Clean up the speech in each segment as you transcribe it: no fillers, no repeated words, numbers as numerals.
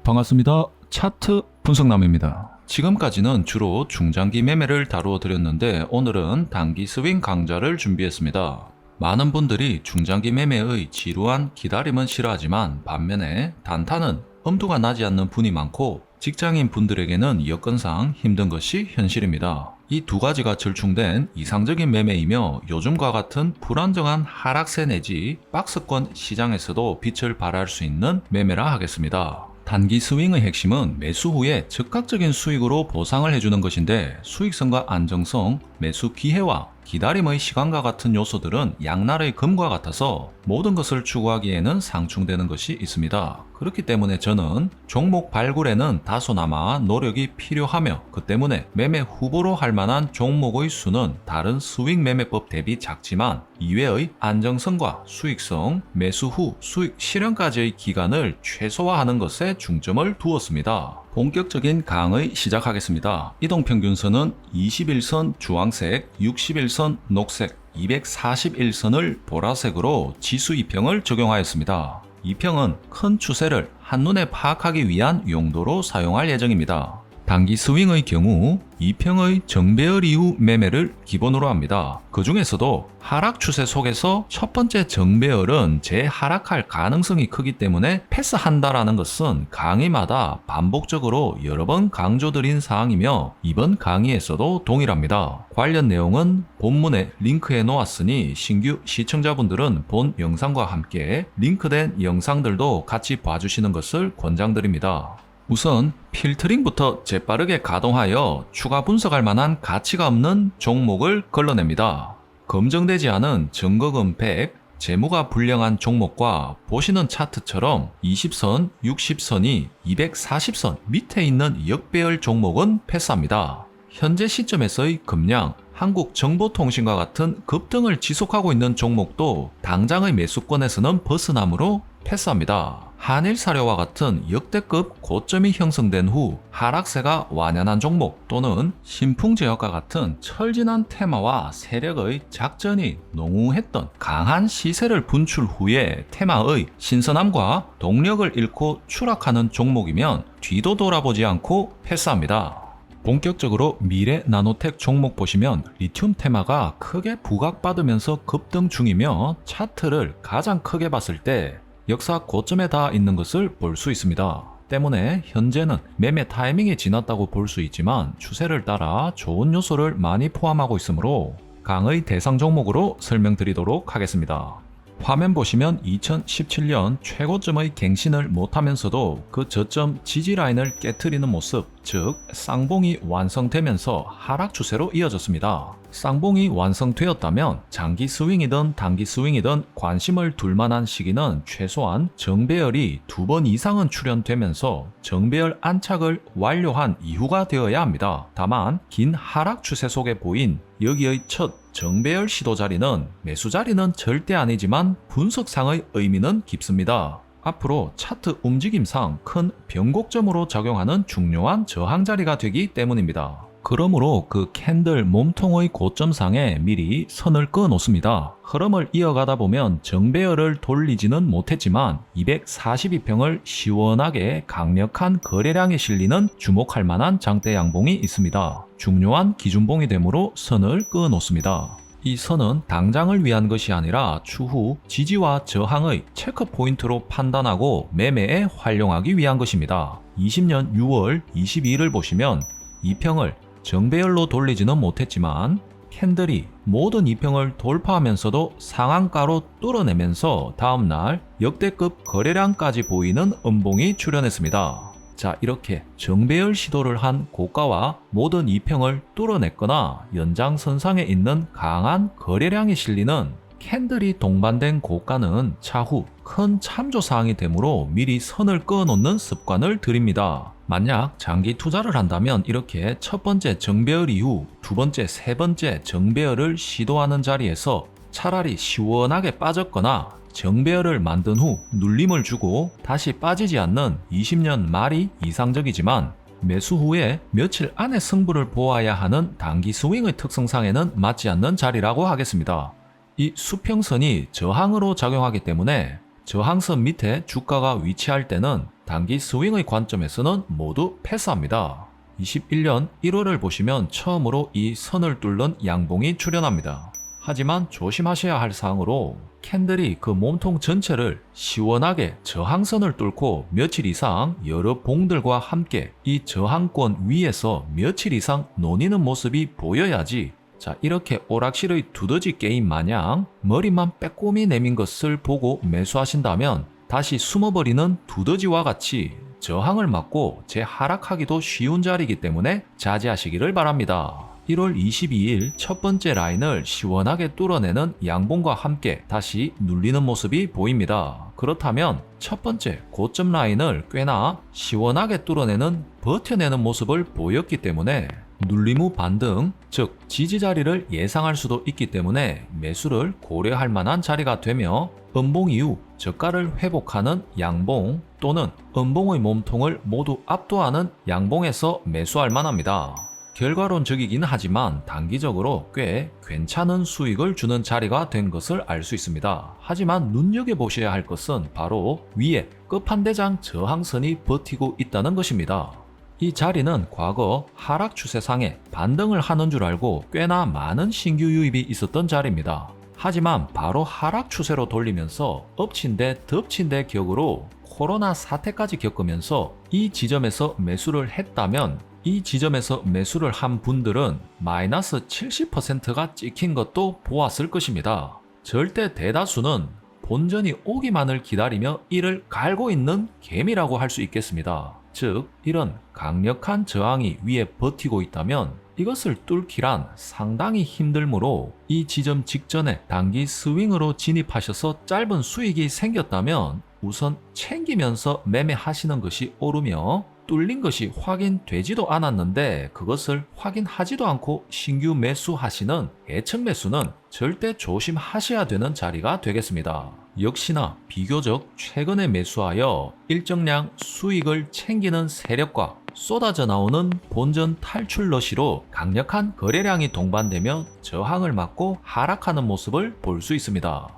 반갑습니다. 차트 분석남입니다. 지금까지는 주로 중장기 매매를 다루어 드렸는데 오늘은 단기 스윙 강좌를 준비했습니다. 많은 분들이 중장기 매매의 지루한 기다림은 싫어하지만 반면에 단타는 엄두가 나지 않는 분이 많고 직장인 분들에게는 여건상 힘든 것이 현실입니다. 이 두 가지가 절충된 이상적인 매매이며 요즘과 같은 불안정한 하락세 내지 박스권 시장에서도 빛을 발할 수 있는 매매라 하겠습니다. 단기 스윙의 핵심은 매수 후에 즉각적인 수익으로 보상을 해주는 것인데 수익성과 안정성, 매수 기회와 기다림의 시간과 같은 요소들은 양날의 검과 같아서 모든 것을 추구하기에는 상충되는 것이 있습니다. 그렇기 때문에 저는 종목 발굴에는 다소나마 노력이 필요하며 그 때문에 매매 후보로 할 만한 종목의 수는 다른 스윙 매매법 대비 작지만 이외의 안정성과 수익성, 매수 후 수익 실현까지의 기간을 최소화하는 것에 중점을 두었습니다. 본격적인 강의 시작하겠습니다. 이동평균선은 21선 주황색, 61선 녹색, 241선을 보라색으로 지수 2평을 적용하였습니다. 2평은 큰 추세를 한눈에 파악하기 위한 용도로 사용할 예정입니다. 단기 스윙의 경우 2평의 정배열 이후 매매를 기본으로 합니다. 그 중에서도 하락 추세 속에서 첫 번째 정배열은 재하락할 가능성이 크기 때문에 패스한다라는 것은 강의마다 반복적으로 여러 번 강조드린 사항이며 이번 강의에서도 동일합니다. 관련 내용은 본문에 링크해 놓았으니 신규 시청자분들은 본 영상과 함께 링크된 영상들도 같이 봐주시는 것을 권장드립니다. 우선 필터링부터 재빠르게 가동하여 추가 분석할 만한 가치가 없는 종목을 걸러냅니다. 검증되지 않은 증거금 100, 재무가 불량한 종목과 보시는 차트처럼 20선, 60선이 240선 밑에 있는 역배열 종목은 패스합니다. 현재 시점에서의 급량, 한국정보통신과 같은 급등을 지속하고 있는 종목도 당장의 매수권에서는 벗어나므로 패스합니다. 한일사료와 같은 역대급 고점이 형성된 후 하락세가 완연한 종목 또는 신풍제약과 같은 철진한 테마와 세력의 작전이 농후했던 강한 시세를 분출 후에 테마의 신선함과 동력을 잃고 추락하는 종목이면 뒤도 돌아보지 않고 패스합니다. 본격적으로 미래 나노텍 종목 보시면 리튬 테마가 크게 부각받으면서 급등 중이며 차트를 가장 크게 봤을 때 역사 고점에 닿아 있는 것을 볼 수 있습니다. 때문에 현재는 매매 타이밍이 지났다고 볼 수 있지만 추세를 따라 좋은 요소를 많이 포함하고 있으므로 강의 대상 종목으로 설명드리도록 하겠습니다. 화면 보시면 2017년 최고점의 갱신을 못하면서도 그 저점 지지라인을 깨트리는 모습, 즉 쌍봉이 완성되면서 하락 추세로 이어졌습니다. 쌍봉이 완성되었다면 장기 스윙이든 단기 스윙이든 관심을 둘 만한 시기는 최소한 정배열이 2번 이상은 출현되면서 정배열 안착을 완료한 이후가 되어야 합니다. 다만 긴 하락 추세 속에 보인 여기의 첫 정배열 시도 자리는 매수 자리는 절대 아니지만 분석상의 의미는 깊습니다. 앞으로 차트 움직임상 큰 변곡점으로 작용하는 중요한 저항 자리가 되기 때문입니다. 그러므로 그 캔들 몸통의 고점상에 미리 선을 그어 놓습니다. 흐름을 이어가다 보면 정배열을 돌리지는 못했지만 242평을 시원하게 강력한 거래량에 실리는 주목할 만한 장대 양봉이 있습니다. 중요한 기준봉이 되므로 선을 그어 놓습니다. 이 선은 당장을 위한 것이 아니라 추후 지지와 저항의 체크 포인트로 판단하고 매매에 활용하기 위한 것입니다. 20년 6월 22일을 보시면 2평을 정배열로 돌리지는 못했지만 캔들이 모든 2평을 돌파하면서도 상한가로 뚫어내면서 다음날 역대급 거래량까지 보이는 음봉이 출현했습니다. 자, 이렇게 정배열 시도를 한 고가와 모든 2평을 뚫어냈거나 연장선상에 있는 강한 거래량이 실리는 캔들이 동반된 고가는 차후 큰 참조사항이 되므로 미리 선을 그어놓는 습관을 들입니다. 만약 장기 투자를 한다면 이렇게 첫 번째 정배열 이후 두 번째, 세 번째 정배열을 시도하는 자리에서 차라리 시원하게 빠졌거나 정배열을 만든 후 눌림을 주고 다시 빠지지 않는 20년 말이 이상적이지만 매수 후에 며칠 안에 승부를 보아야 하는 단기 스윙의 특성상에는 맞지 않는 자리라고 하겠습니다. 이 수평선이 저항으로 작용하기 때문에 저항선 밑에 주가가 위치할 때는 단기 스윙의 관점에서는 모두 패스합니다. 21년 1월을 보시면 처음으로 이 선을 뚫는 양봉이 출현합니다. 하지만 조심하셔야 할 사항으로 캔들이 그 몸통 전체를 시원하게 저항선을 뚫고 며칠 이상 여러 봉들과 함께 이 저항권 위에서 며칠 이상 노니는 모습이 보여야지, 자, 이렇게 오락실의 두더지 게임 마냥 머리만 빼꼼히 내민 것을 보고 매수하신다면 다시 숨어버리는 두더지와 같이 저항을 맞고 재하락하기도 쉬운 자리이기 때문에 자제하시기를 바랍니다. 1월 22일 첫 번째 라인을 시원하게 뚫어내는 양봉과 함께 다시 눌리는 모습이 보입니다. 그렇다면 첫 번째 고점 라인을 꽤나 시원하게 뚫어내는 버텨내는 모습을 보였기 때문에 눌림 후 반등, 즉 지지 자리를 예상할 수도 있기 때문에 매수를 고려할 만한 자리가 되며, 음봉 이후 저가를 회복하는 양봉 또는 음봉의 몸통을 모두 압도하는 양봉에서 매수할 만합니다. 결과론적이긴 하지만 단기적으로 꽤 괜찮은 수익을 주는 자리가 된 것을 알 수 있습니다. 하지만 눈여겨보셔야 할 것은 바로 위에 끝판대장 저항선이 버티고 있다는 것입니다. 이 자리는 과거 하락 추세상에 반등을 하는 줄 알고 꽤나 많은 신규 유입이 있었던 자리입니다. 하지만 바로 하락 추세로 돌리면서 엎친 데 덮친 데 격으로 코로나 사태까지 겪으면서 이 지점에서 매수를 했다면, 이 지점에서 매수를 한 분들은 마이너스 70%가 찍힌 것도 보았을 것입니다. 절대 대다수는 본전이 오기만을 기다리며 이를 갈고 있는 개미라고 할 수 있겠습니다. 즉, 이런 강력한 저항이 위에 버티고 있다면 이것을 뚫기란 상당히 힘들므로 이 지점 직전에 단기 스윙으로 진입하셔서 짧은 수익이 생겼다면 우선 챙기면서 매매하시는 것이 옳으며, 뚫린 것이 확인되지도 않았는데 그것을 확인하지도 않고 신규 매수하시는 예측 매수는 절대 조심하셔야 되는 자리가 되겠습니다. 역시나 비교적 최근에 매수하여 일정량 수익을 챙기는 세력과 쏟아져 나오는 본전 탈출 러시로 강력한 거래량이 동반되며 저항을 맞고 하락하는 모습을 볼 수 있습니다.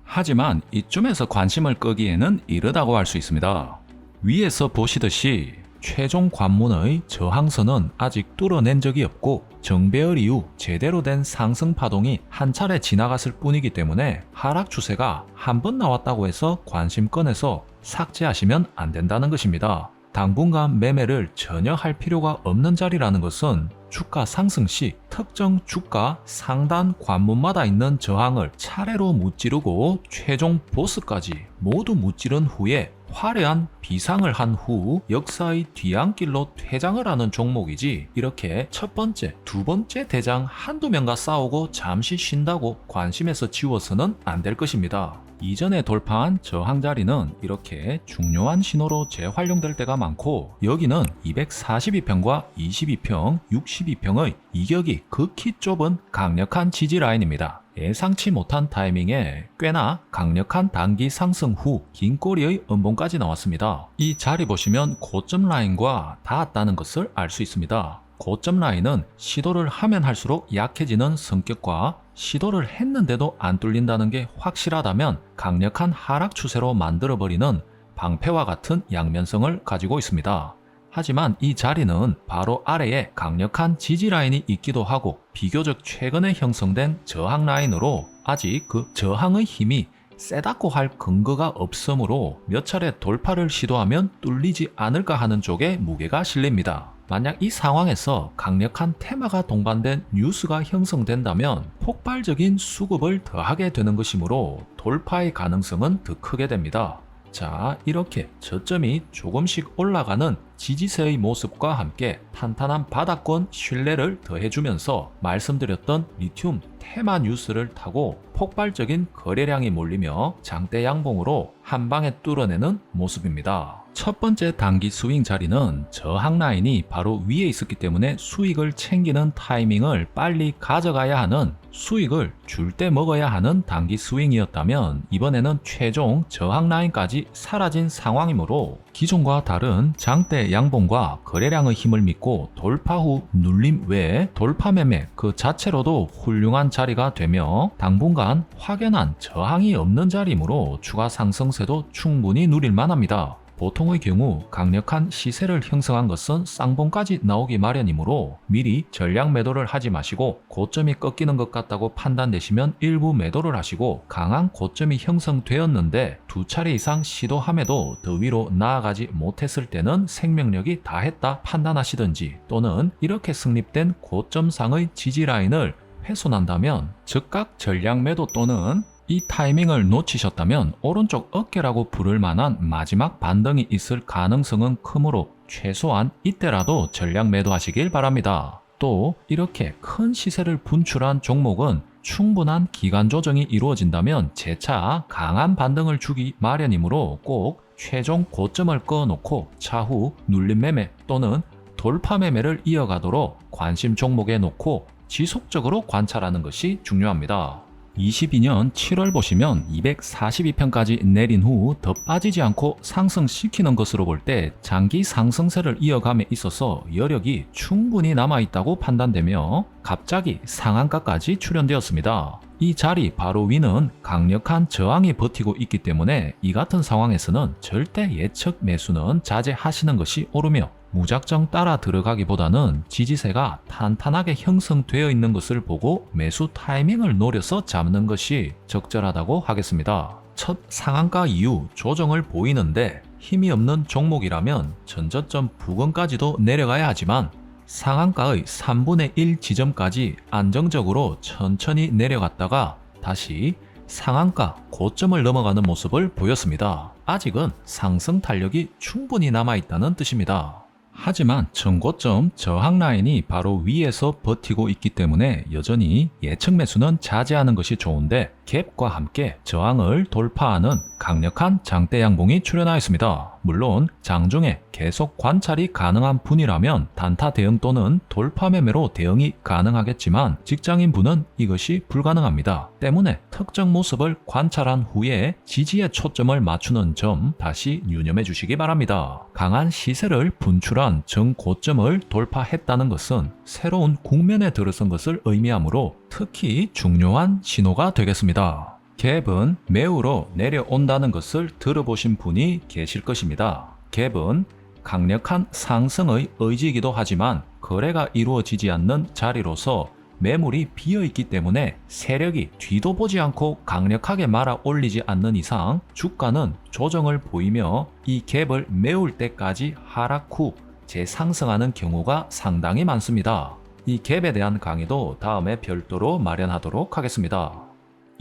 하지만 이쯤에서 관심을 끄기에는 이르다고 할 수 있습니다. 위에서 보시듯이 최종 관문의 저항선은 아직 뚫어낸 적이 없고 정배열 이후 제대로 된 상승 파동이 한 차례 지나갔을 뿐이기 때문에 하락 추세가 한 번 나왔다고 해서 관심권에서 삭제하시면 안 된다는 것입니다. 당분간 매매를 전혀 할 필요가 없는 자리라는 것은 주가 상승 시 특정 주가 상단 관문마다 있는 저항을 차례로 무찌르고 최종 보스까지 모두 무찌른 후에 화려한 비상을 한 후 역사의 뒤안길로 퇴장을 하는 종목이지, 이렇게 첫 번째, 두 번째 대장 한두 명과 싸우고 잠시 쉰다고 관심에서 지워서는 안 될 것입니다. 이전에 돌파한 저항 자리는 이렇게 중요한 신호로 재활용될 때가 많고, 여기는 242평과 22평, 62평의 이격이 극히 좁은 강력한 지지 라인입니다. 예상치 못한 타이밍에 꽤나 강력한 단기 상승 후 긴 꼬리의 음봉까지 나왔습니다. 이 자리 보시면 고점 라인과 닿았다는 것을 알 수 있습니다. 고점 라인은 시도를 하면 할수록 약해지는 성격과 시도를 했는데도 안 뚫린다는 게 확실하다면 강력한 하락 추세로 만들어버리는 방패와 같은 양면성을 가지고 있습니다. 하지만 이 자리는 바로 아래에 강력한 지지 라인이 있기도 하고 비교적 최근에 형성된 저항 라인으로 아직 그 저항의 힘이 세다고 할 근거가 없으므로 몇 차례 돌파를 시도하면 뚫리지 않을까 하는 쪽에 무게가 실립니다. 만약 이 상황에서 강력한 테마가 동반된 뉴스가 형성된다면 폭발적인 수급을 더하게 되는 것이므로 돌파의 가능성은 더 크게 됩니다. 자, 이렇게 저점이 조금씩 올라가는 지지세의 모습과 함께 탄탄한 바닥권 신뢰를 더해주면서 말씀드렸던 리튬 테마 뉴스를 타고 폭발적인 거래량이 몰리며 장대 양봉으로 한방에 뚫어내는 모습입니다. 첫 번째 단기 스윙 자리는 저항 라인이 바로 위에 있었기 때문에 수익을 챙기는 타이밍을 빨리 가져가야 하는, 수익을 줄 때 먹어야 하는 단기 스윙이었다면 이번에는 최종 저항 라인까지 사라진 상황이므로 기존과 다른 장대 양봉과 거래량의 힘을 믿고 돌파 후 눌림 외에 돌파 매매 그 자체로도 훌륭한 자리가 되며 당분간 확연한 저항이 없는 자리이므로 추가 상승세도 충분히 누릴 만합니다. 보통의 경우 강력한 시세를 형성한 것은 쌍봉까지 나오기 마련이므로 미리 전량 매도를 하지 마시고 고점이 꺾이는 것 같다고 판단되시면 일부 매도를 하시고 강한 고점이 형성되었는데 두 차례 이상 시도함에도 더 위로 나아가지 못했을 때는 생명력이 다했다 판단하시든지 또는 이렇게 성립된 고점상의 지지 라인을 훼손한다면 즉각 전량 매도 또는 이 타이밍을 놓치셨다면 오른쪽 어깨라고 부를 만한 마지막 반등이 있을 가능성은 크므로 최소한 이때라도 전량 매도하시길 바랍니다. 또 이렇게 큰 시세를 분출한 종목은 충분한 기간 조정이 이루어진다면 재차 강한 반등을 주기 마련이므로 꼭 최종 고점을 꺼놓고 차후 눌림 매매 또는 돌파 매매를 이어가도록 관심 종목에 놓고 지속적으로 관찰하는 것이 중요합니다. 22년 7월 보시면 242편까지 내린 후 더 빠지지 않고 상승시키는 것으로 볼 때 장기 상승세를 이어감에 있어서 여력이 충분히 남아있다고 판단되며 갑자기 상한가까지 출현되었습니다. 이 자리 바로 위는 강력한 저항이 버티고 있기 때문에 이 같은 상황에서는 절대 예측 매수는 자제하시는 것이 옳으며 무작정 따라 들어가기보다는 지지세가 탄탄하게 형성되어 있는 것을 보고 매수 타이밍을 노려서 잡는 것이 적절하다고 하겠습니다. 첫 상한가 이후 조정을 보이는데 힘이 없는 종목이라면 전저점 부근까지도 내려가야 하지만 상한가의 3분의 1 지점까지 안정적으로 천천히 내려갔다가 다시 상한가 고점을 넘어가는 모습을 보였습니다. 아직은 상승 탄력이 충분히 남아있다는 뜻입니다. 하지만 전고점 저항 라인이 바로 위에서 버티고 있기 때문에 여전히 예측 매수는 자제하는 것이 좋은데 갭과 함께 저항을 돌파하는 강력한 장대 양봉이 출현하였습니다. 물론 장중에 계속 관찰이 가능한 분이라면 단타 대응 또는 돌파 매매로 대응이 가능하겠지만 직장인분은 이것이 불가능합니다. 때문에 특정 모습을 관찰한 후에 지지에 초점을 맞추는 점 다시 유념해 주시기 바랍니다. 강한 시세를 분출한 정고점을 돌파했다는 것은 새로운 국면에 들어선 것을 의미하므로 특히 중요한 신호가 되겠습니다. 갭은 매우로 내려온다는 것을 들어보신 분이 계실 것입니다. 갭은 강력한 상승의 의지이기도 하지만 거래가 이루어지지 않는 자리로서 매물이 비어있기 때문에 세력이 뒤도 보지 않고 강력하게 말아 올리지 않는 이상 주가는 조정을 보이며 이 갭을 메울 때까지 하락 후 재상승하는 경우가 상당히 많습니다. 이 갭에 대한 강의도 다음에 별도로 마련하도록 하겠습니다.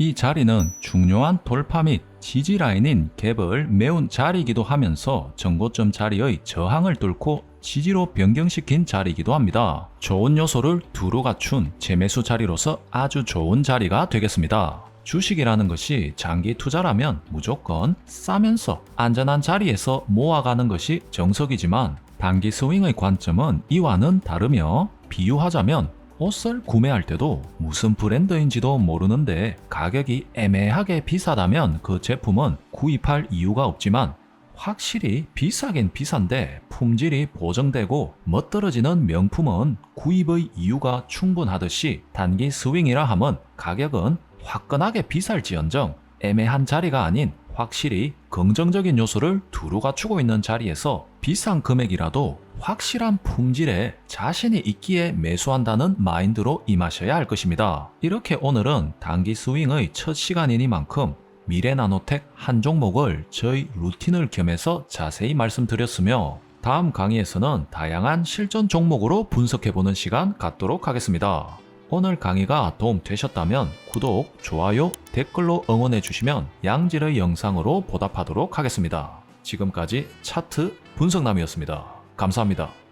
이 자리는 중요한 돌파 및 지지 라인인 갭을 메운 자리이기도 하면서 전고점 자리의 저항을 뚫고 지지로 변경시킨 자리이기도 합니다. 좋은 요소를 두루 갖춘 재매수 자리로서 아주 좋은 자리가 되겠습니다. 주식이라는 것이 장기 투자라면 무조건 싸면서 안전한 자리에서 모아가는 것이 정석이지만 단기 스윙의 관점은 이와는 다르며 비유하자면 옷을 구매할 때도 무슨 브랜드인지도 모르는데 가격이 애매하게 비싸다면 그 제품은 구입할 이유가 없지만 확실히 비싸긴 비싼데 품질이 보정되고 멋들어지는 명품은 구입의 이유가 충분하듯이 단기 스윙이라 함은 가격은 화끈하게 비쌀지언정 애매한 자리가 아닌 확실히 긍정적인 요소를 두루 갖추고 있는 자리에서 비싼 금액이라도 확실한 품질에 자신이 있기에 매수한다는 마인드로 임하셔야 할 것입니다. 이렇게 오늘은 단기 스윙의 첫 시간이니만큼 미래나노텍 한 종목을 저희 루틴을 겸해서 자세히 말씀드렸으며 다음 강의에서는 다양한 실전 종목으로 분석해보는 시간 갖도록 하겠습니다. 오늘 강의가 도움되셨다면 구독, 좋아요, 댓글로 응원해 주시면 양질의 영상으로 보답하도록 하겠습니다. 지금까지 차트 분석남이었습니다. 감사합니다.